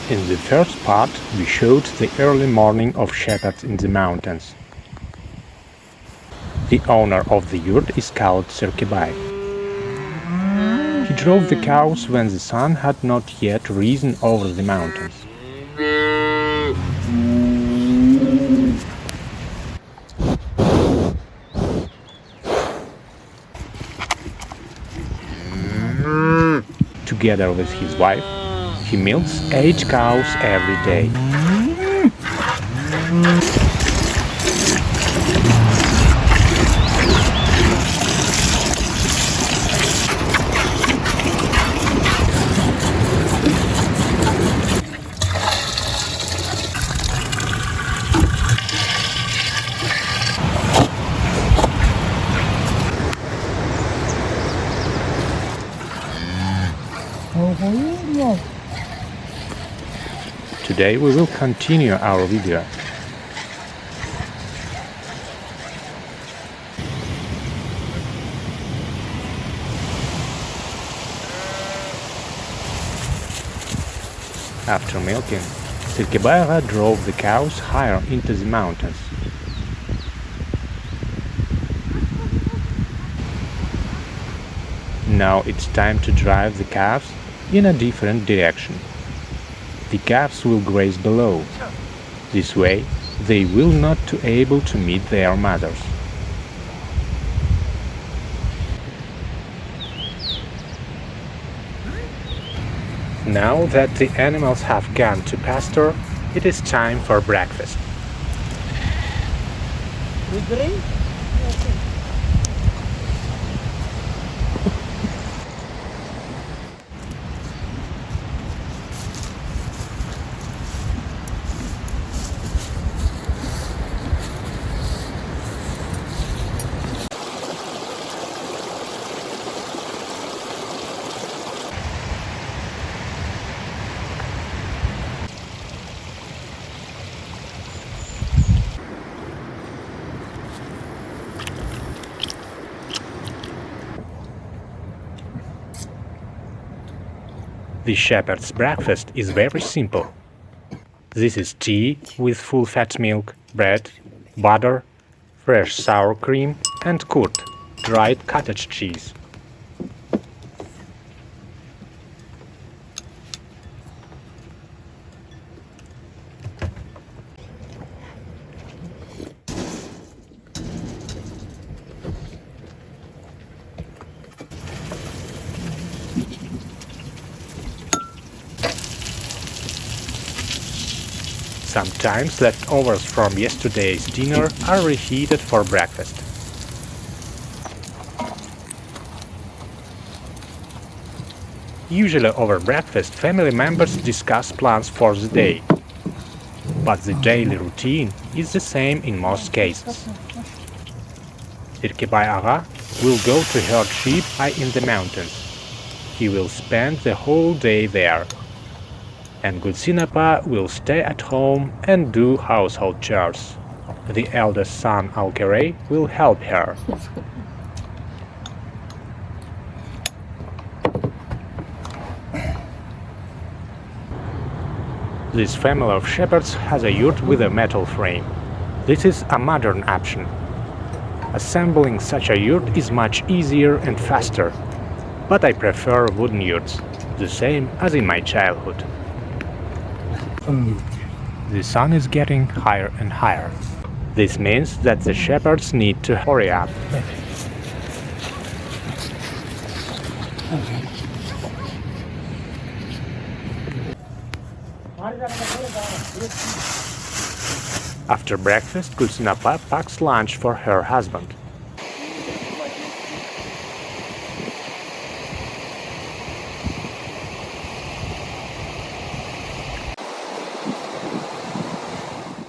In the first part, we showed the early morning of shepherds in the mountains. The owner of the yurt is called Turkic. He drove the cows when the sun had not yet risen over the mountains. Together with his wife, he milks 8 cows every day. Today we will continue our video. After milking, Turkic drove the cows higher into the mountains. Now it's time to drive the calves in a different direction. The calves will graze below. This way, they will not be able to meet their mothers. Now that the animals have gone to pasture, it is time for breakfast. The shepherd's breakfast is very simple. This is tea with full-fat milk, bread, butter, fresh sour cream and Yurt, dried cottage cheese. Sometimes leftovers from yesterday's dinner are reheated for breakfast. Usually over breakfast family members discuss plans for the day, but the daily routine is the same in most cases. Turkic will go to herd sheep high in the mountains. He will spend the whole day there. And kuizine will stay at home and do household chores. The eldest son Alkere will help her. This family of shepherds has a yurt with a metal frame. This is a modern option. Assembling such a yurt is much easier and faster, but I prefer wooden yurts, the same as in my childhood. The sun is getting higher and higher. This means that the shepherds need to hurry up. After breakfast, kuizine packs lunch for her husband.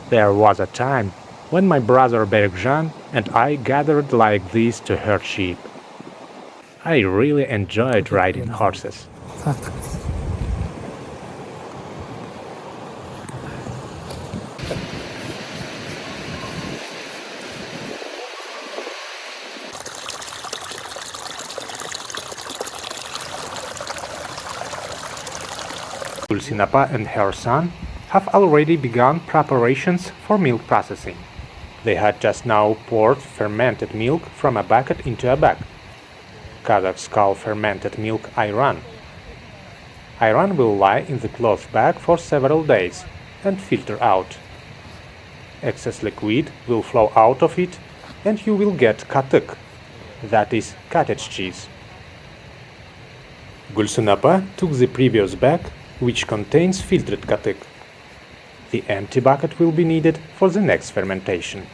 There was a time when my brother Berkjan and I gathered like this to herd sheep. I really enjoyed riding horses. Gulsinapa and her son have already begun preparations for milk processing. They had just now poured fermented milk from a bucket into a bag. Kazakhs call fermented milk ayran. Ayran will lie in the cloth bag for several days and filter out. Excess liquid will flow out of it and you will get katık, that is cottage cheese. Gulsinapa took the previous bag, which contains filtered katık. The empty bucket will be needed for the next fermentation.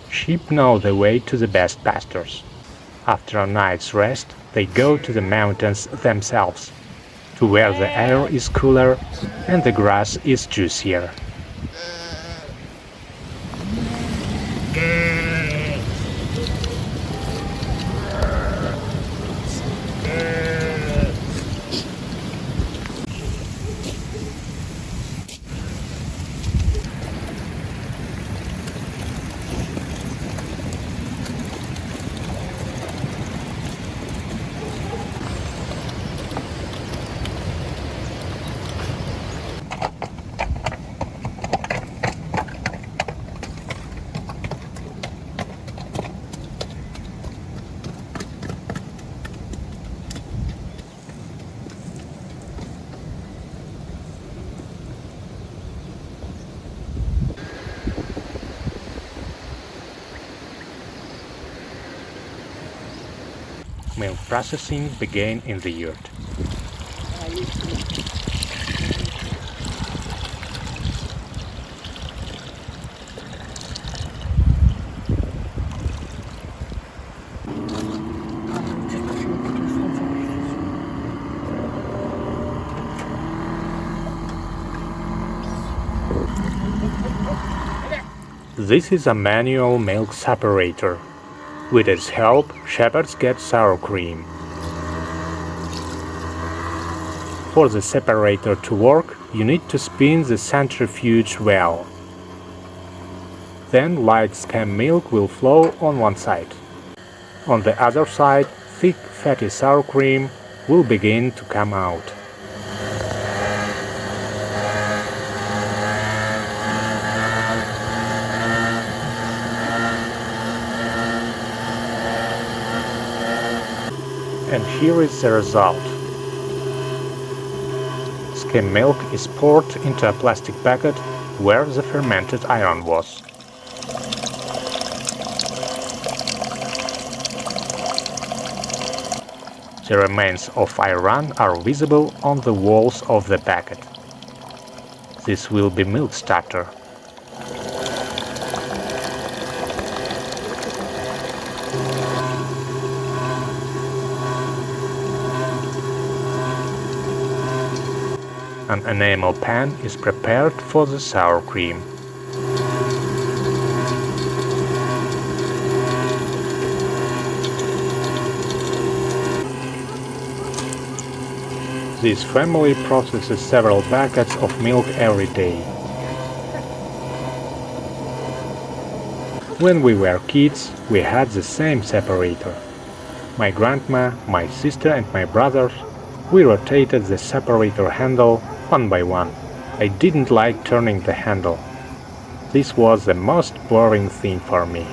Sheep know the way to the best pastures. After a night's rest, they go to the mountains themselves, to where the air is cooler and the grass is juicier. Milk processing began in the yurt. This is a manual milk separator. With its help, shepherds get sour cream. For the separator to work, you need to spin the centrifuge well. Then light skim milk will flow on one side. On the other side, thick fatty sour cream will begin to come out. And here is the result. Skim milk is poured into a plastic bucket where the fermented iron was. The remains of iron are visible on the walls of the bucket. This will be milk starter. An enamel pan is prepared for the sour cream. This family processes several buckets of milk every day. When we were kids, we had the same separator. My grandma, my sister and my brothers, we rotated the separator handle one by one. I didn't like turning the handle. This was the most boring thing for me.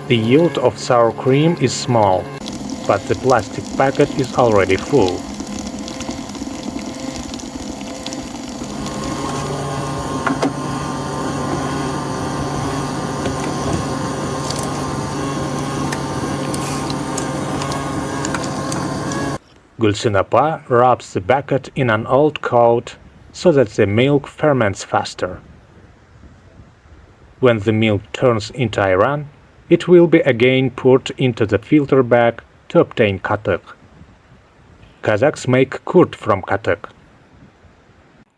The yield of sour cream is small, but the plastic packet is already full. Gulsinapa rubs the bucket in an old coat so that the milk ferments faster. When the milk turns into ayran, it will be again poured into the filter bag to obtain katık. Kazakhs make kurt from katık.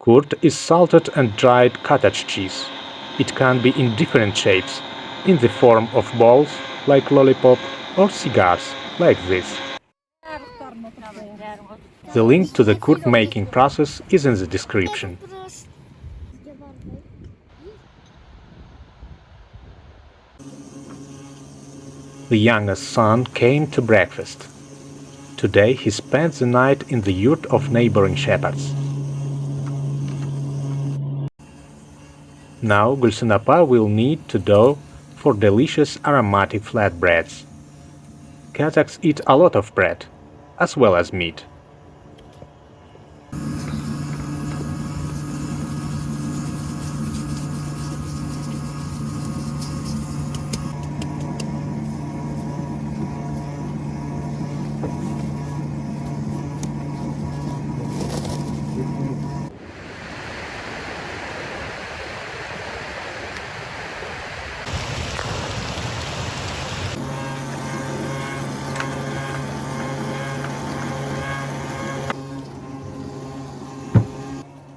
Kurt is salted and dried cottage cheese. It can be in different shapes, in the form of balls, like lollipop, or cigars, like this. The link to the Kurt making process is in the description. The youngest son came to breakfast. Today he spent the night in the yurt of neighboring shepherds. Now Gulsanapa will knead to dough for delicious aromatic flatbreads. Kazakhs eat a lot of bread, as well as meat.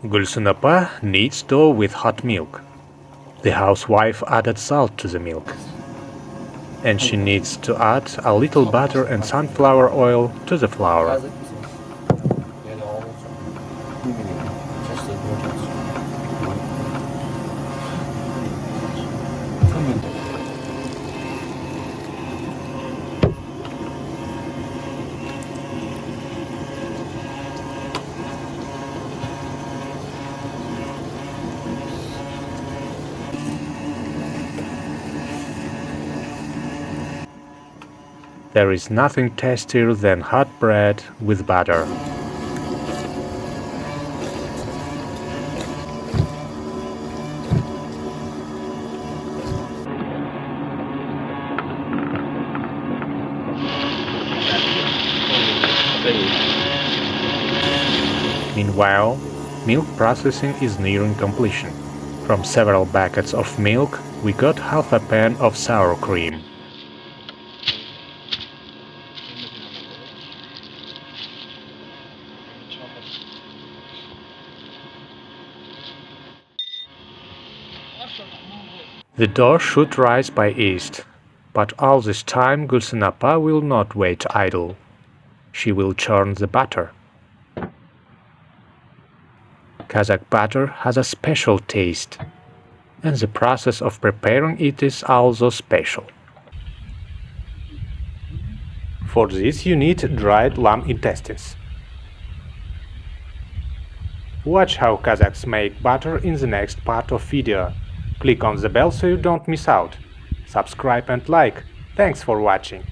Gulsanapa kneads dough with hot milk. The housewife added salt to the milk. And she needs to add a little butter and sunflower oil to the flour. There is nothing tastier than hot bread with butter. Meanwhile, milk processing is nearing completion. From several buckets of milk, we got half a pan of sour cream. The dough should rise by east, but all this time Gulsanapa will not wait idle. She will churn the butter. Kazakh butter has a special taste, and the process of preparing it is also special. For this you need dried lamb intestines. Watch how Kazakhs make butter in the next part of video. Click on the bell so you don't miss out. Subscribe and like. Thanks for watching.